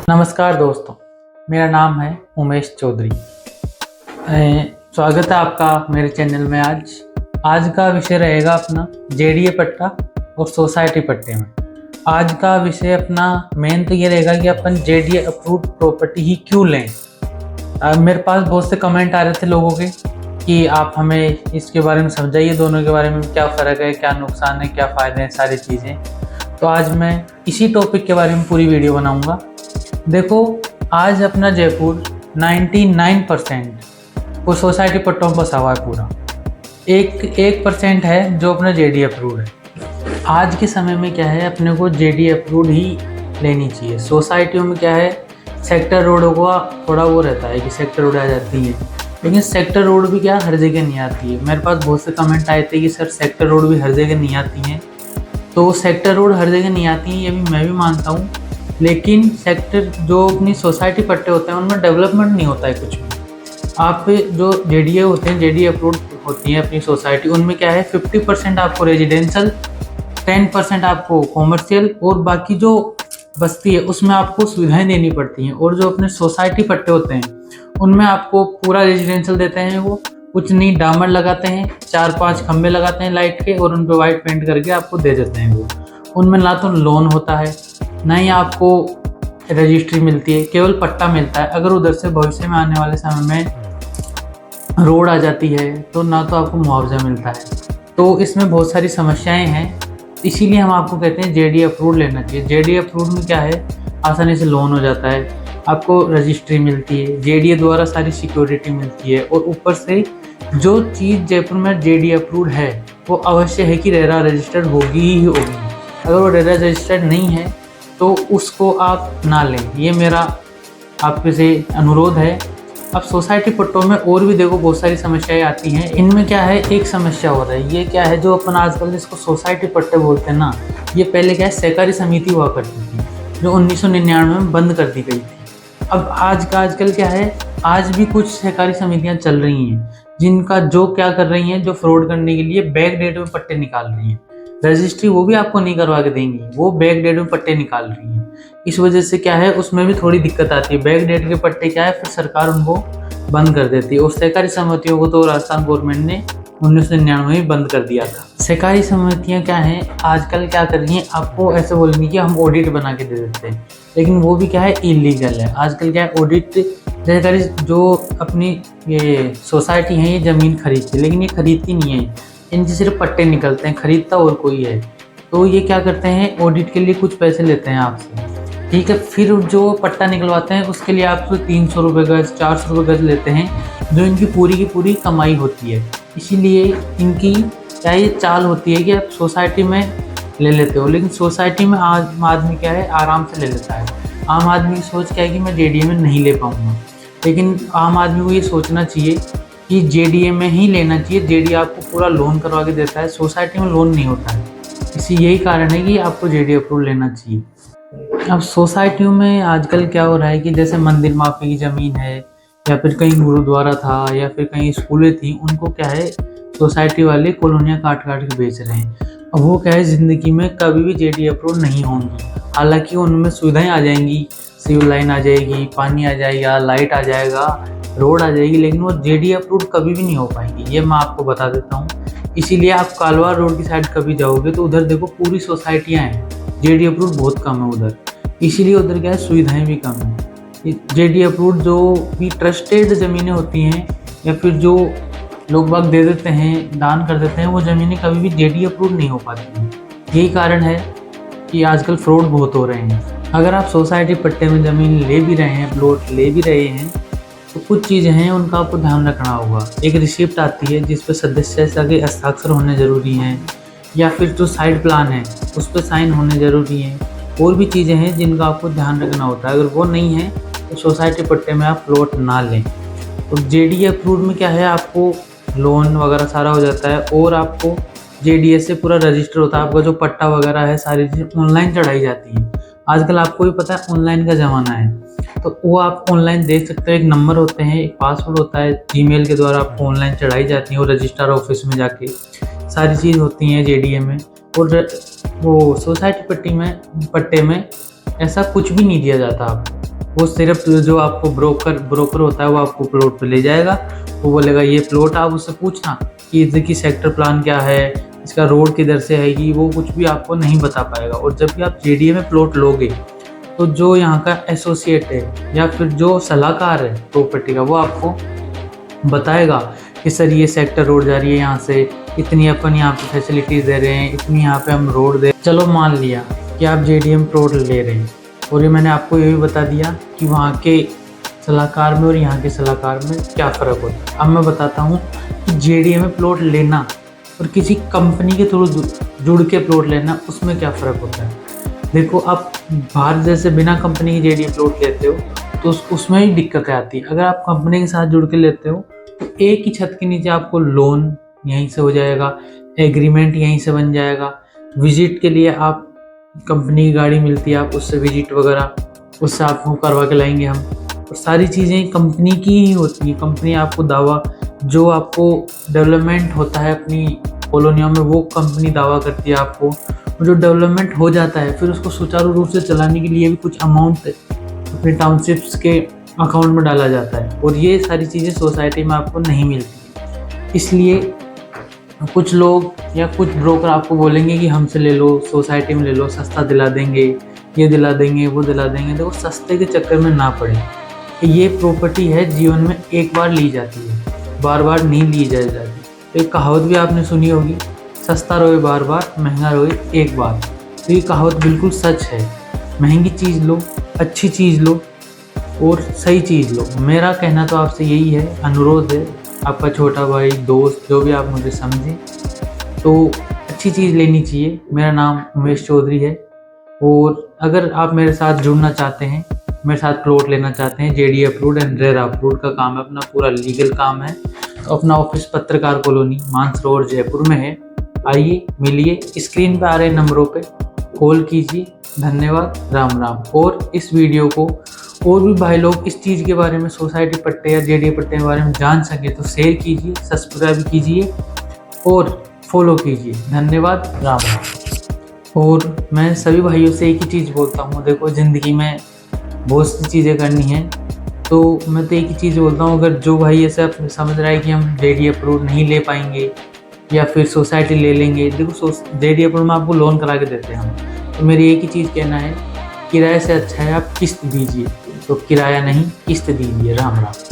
नमस्कार दोस्तों, मेरा नाम है उमेश चौधरी। स्वागत है आपका मेरे चैनल में। आज का विषय रहेगा अपना जेडीए पट्टा और सोसाइटी पट्टे में। आज का विषय अपना मेन तो ये रहेगा कि अपन जेडीए अप्रूव्ड प्रॉपर्टी ही क्यों लें। मेरे पास बहुत से कमेंट आ रहे थे लोगों के कि आप हमें इसके बारे में समझाइए, दोनों के बारे में क्या फ़र्क है, क्या नुकसान है, क्या फ़ायदे हैं, सारी चीज़ें। तो आज मैं इसी टॉपिक के बारे में पूरी वीडियो बनाऊँगा। देखो, आज अपना जयपुर 99% वो सोसाइटी पट्टों पर बसा हुआ है पूरा। एक परसेंट है जो अपना जेडी अप्रूव्ड है। आज के समय में क्या है, अपने को जेडी अप्रूव्ड ही लेनी चाहिए। सोसाइटियों में क्या है, सेक्टर रोडों का थोड़ा वो रहता है कि सेक्टर रोड आ जाती है, लेकिन सेक्टर रोड भी क्या हर जगह नहीं आती है। मेरे पास बहुत से कमेंट आए थे कि सर सेक्टर रोड भी हर जगह नहीं आती हैं। तो सेक्टर रोड हर जगह नहीं आती हैं, ये भी मैं भी मानता हूँ, लेकिन सेक्टर जो अपनी सोसाइटी पट्टे होते हैं उनमें डेवलपमेंट नहीं होता है कुछ भी। आप जो जेडीए होते हैं, जेडीए अप्रूव्ड होती है अपनी सोसाइटी, उनमें क्या है 50% आपको रेजिडेंशियल, 10% आपको कॉमर्शियल और बाकी जो बस्ती है उसमें आपको सुविधाएं देनी पड़ती हैं। और जो अपने सोसाइटी पट्टे होते हैं उनमें आपको पूरा रेजिडेंशियल देते हैं, वो कुछ नहीं डामर लगाते हैं, 4-5 खंबे लगाते हैं लाइट के और उन पर वाइट पेंट करके आपको दे देते हैं। वो उनमें ना तो लोन होता है, ना ही आपको रजिस्ट्री मिलती है, केवल पट्टा मिलता है। अगर उधर से भविष्य में आने वाले समय में रोड आ जाती है तो ना तो आपको मुआवजा मिलता है। तो इसमें बहुत सारी समस्याएं हैं, इसीलिए हम आपको कहते हैं जेडी अप्रूव्ड लेना चाहिए। जेडी अप्रूव्ड में क्या है, आसानी से लोन हो जाता है, आपको रजिस्ट्री मिलती है, जेडीए द्वारा सारी सिक्योरिटी मिलती है, और ऊपर से जो चीज़ जयपुर में जेडी अप्रूव्ड है वो अवश्य है कि रेरा रजिस्टर्ड होगी ही होगी। अगर वो रेरा रजिस्टर्ड नहीं है तो उसको आप ना लें, ये मेरा आपके से अनुरोध है। अब सोसाइटी पट्टों में और भी देखो बहुत सारी समस्याएं आती हैं। इनमें क्या है, एक समस्या हो रहा है, ये क्या है, जो अपन आजकल जिसको सोसाइटी पट्टे बोलते हैं ना, ये पहले क्या है सहकारी समिति हुआ करती थी, जो 1999 में बंद कर दी गई थी। अब आजकल क्या है, आज भी कुछ सहकारी समितियाँ चल रही हैं जिनका जो क्या कर रही हैं, जो फ्रॉड करने के लिए बैक डेट में पट्टे निकाल रही हैं। रजिस्ट्री वो भी आपको नहीं करवा के देंगी, वो बैक डेट में पट्टे निकाल रही हैं। इस वजह से क्या है, उसमें भी थोड़ी दिक्कत आती है। बैक डेट के पट्टे क्या है, फिर सरकार उनको बंद कर देती है। और सहकारी समितियों को तो राजस्थान गवर्नमेंट ने 1999 में बंद कर दिया था। सहकारी समितियाँ क्या हैं, आजकल क्या कर रही हैं, आपको ऐसे बोलेंगे कि हम ऑडिट बना के दे देते हैं, लेकिन वो भी क्या है इलीगल है। आजकल क्या है, ऑडिट सहकारी जो अपनी ये सोसाइटी है ये ज़मीन खरीदती है, लेकिन ये खरीदती नहीं है, इनसे सिर्फ पट्टे निकलते हैं, खरीदता और कोई है। तो ये क्या करते हैं, ऑडिट के लिए कुछ पैसे लेते हैं आपसे, ठीक है, फिर जो पट्टा निकलवाते हैं उसके लिए आपसे 300 रुपये गज, 400 रुपये गज लेते हैं, जो इनकी पूरी की पूरी कमाई होती है। इसीलिए इनकी क्या ये चाल होती है कि आप सोसाइटी में ले लेते हो, लेकिन सोसाइटी में आम आदमी क्या है आराम से ले लेता है। आम आदमी की सोच क्या है कि मैं जेडीए में नहीं ले पाऊँगा, लेकिन आम आदमी को ये सोचना चाहिए कि जेडीए में ही लेना चाहिए। जेडीए आपको पूरा लोन करवा के देता है, सोसाइटी में लोन नहीं होता है। यही कारण है कि आपको जेडीए अप्रूव लेना चाहिए। अब सोसाइटियों में आजकल क्या हो रहा है कि जैसे मंदिर माफी की ज़मीन है, या फिर कहीं गुरुद्वारा था, या फिर कहीं स्कूलें थी, उनको क्या है सोसाइटी वाले कॉलोनियाँ काट काट के बेच रहे हैं। अब वो क्या है ज़िंदगी में कभी भी जेडीए अप्रूव नहीं होंगी। हालांकि उनमें सुविधाएँ आ जाएंगी, सिविल लाइन आ जाएगी, पानी आ जाएगा, लाइट आ जाएगा, रोड आ जाएगी, लेकिन वो जेडी अप्रूव्ड कभी भी नहीं हो पाएंगी, ये मैं आपको बता देता हूँ। इसीलिए आप कालवा रोड की साइड कभी जाओगे तो उधर देखो पूरी सोसाइटियाँ हैं, जेडी अप्रूव्ड बहुत कम है उधर। इसीलिए उधर क्या है, सुविधाएं भी कम है। जेडी अप्रूव्ड जो भी ट्रस्टेड ज़मीनें होती हैं, या फिर जो लोग बाग दे देते हैं, दान कर देते हैं, वो ज़मीनें कभी भी जेडी अप्रूव्ड नहीं हो पाती हैं। यही कारण है कि आजकल फ्रॉड बहुत हो रहे हैं। अगर आप सोसाइटी पट्टे में ज़मीन ले भी रहे हैं, प्लॉट ले भी रहे हैं, तो कुछ चीज़ें हैं उनका आपको ध्यान रखना होगा। एक रिसिप्ट आती है जिस पर सदस्य के हस्ताक्षर होने ज़रूरी हैं, या फिर जो साइड प्लान है उस पर साइन होने ज़रूरी हैं। और भी चीज़ें हैं जिनका आपको ध्यान रखना होता है। अगर वो नहीं है तो सोसाइटी पट्टे में आप प्लॉट ना लें। तो जेडीए अप्रूव्ड में क्या है, आपको लोन वगैरह सारा हो जाता है, और आपको जेडीए से पूरा रजिस्टर होता है। आपका जो पट्टा वगैरह है सारी चीज़ें ऑनलाइन चढ़ाई जाती है। आजकल आपको भी पता है ऑनलाइन का ज़माना है, तो वो आप ऑनलाइन देख सकते हो। एक नंबर होते हैं, एक पासवर्ड होता है, जीमेल के द्वारा आपको ऑनलाइन चढ़ाई जाती है, और रजिस्ट्रार ऑफिस में जाके सारी चीज़ होती हैं जेडीए में। और वो सोसाइटी पट्टे में ऐसा कुछ भी नहीं दिया जाता आपको। वो सिर्फ जो आपको ब्रोकर होता है वो आपको प्लॉट पे ले जाएगा। वो बोलेगा ये प्लॉट, आप उससे पूछना कि इसकी सेक्टर प्लान क्या है, इसका रोड किधर से है, वो कुछ भी आपको नहीं बता पाएगा। और जब भी आप JDA में प्लॉट लोगे तो जो यहाँ का एसोसिएट है या फिर जो सलाहकार है प्रॉपर्टी का, वो आपको बताएगा कि सर ये सेक्टर रोड जा रही है यहाँ से, इतनी अपन यहाँ पे फैसिलिटीज़ दे रहे हैं, इतनी यहाँ पे हम रोड दे। चलो मान लिया कि आप JDA में प्लॉट ले रहे हैं, और ये मैंने आपको ये भी बता दिया कि वहाँ के सलाहकार में और यहाँ के सलाहकार में क्या फ़र्क होता है। अब मैं बताता हूँ कि JDA में प्लॉट लेना और किसी कंपनी के थ्रू जुड़ के प्लॉट लेना, उसमें क्या फ़र्क होता है। देखो, आप बाहर जैसे बिना कंपनी की JDA प्लॉट लेते हो तो उसमें ही दिक्कतें आती है। अगर आप कंपनी के साथ जुड़ के लेते हो तो एक ही छत के नीचे आपको लोन यहीं से हो जाएगा, एग्रीमेंट यहीं से बन जाएगा, विजिट के लिए आप कंपनी की गाड़ी मिलती है, आप उससे विजिट वगैरह उससे आपको करवा के लाएंगे हम। और सारी चीज़ें कंपनी की ही होती है। कंपनी आपको दावा, जो आपको डेवलपमेंट होता है अपनी कॉलोनियों में, वो कंपनी दावा करती है आपको। और जो डेवलपमेंट हो जाता है फिर उसको सुचारू रूप से चलाने के लिए भी कुछ अमाउंट अपने टाउनशिप्स के अकाउंट में डाला जाता है। और ये सारी चीज़ें सोसाइटी में आपको नहीं मिलती। इसलिए कुछ लोग या कुछ ब्रोकर आपको बोलेंगे कि हमसे ले लो, सोसाइटी में ले लो, सस्ता दिला देंगे, ये दिला देंगे, वो दिला देंगे। देखो, सस्ते के चक्कर में ना पड़े। ये प्रॉपर्टी है, जीवन में एक बार ली जाती है, बार बार नहीं ली जाती। एक कहावत भी आपने सुनी होगी, सस्ता रोए बार बार, महंगा रोए एक बार। तो ये कहावत बिल्कुल सच है। महंगी चीज़ लो, अच्छी चीज़ लो और सही चीज़ लो। मेरा कहना तो आपसे यही है, अनुरोध है, आपका छोटा भाई, दोस्त, जो भी आप मुझे समझें, तो अच्छी चीज़ लेनी चाहिए। मेरा नाम उमेश चौधरी है। और अगर आप मेरे साथ जुड़ना चाहते हैं, मेरे साथ प्लॉट लेना चाहते हैं, JDA approved and RERA approved का काम है, अपना पूरा लीगल काम है, तो अपना ऑफिस पत्रकार कॉलोनी, मानसरोवर, जयपुर में है। आइए, मिलिए, स्क्रीन पे आ रहे नंबरों पे कॉल कीजिए। धन्यवाद, राम राम। और इस वीडियो को और भी भाई लोग इस चीज़ के बारे में, सोसाइटी पट्टे या JDA पट्टे के बारे में जान सके तो शेयर कीजिए, सब्सक्राइब कीजिए और फॉलो कीजिए। धन्यवाद, राम राम। और मैं सभी भाइयों से एक ही चीज़ बोलता हूँ, देखो, ज़िंदगी में बहुत सी चीज़ें करनी है, तो मैं तो एक ही चीज़ बोलता हूँ, अगर जो भाई ऐसा समझ रहा है कि हम JDA अप्रूव नहीं ले पाएंगे या फिर सोसाइटी ले लेंगे, देखो JDA अप्रूव में आपको लोन करा के देते हैं हम, तो मेरी एक ही चीज़ कहना है, किराए से अच्छा है आप किस्त दीजिए। तो किराया नहीं, किस्त दीजिए। राम राम।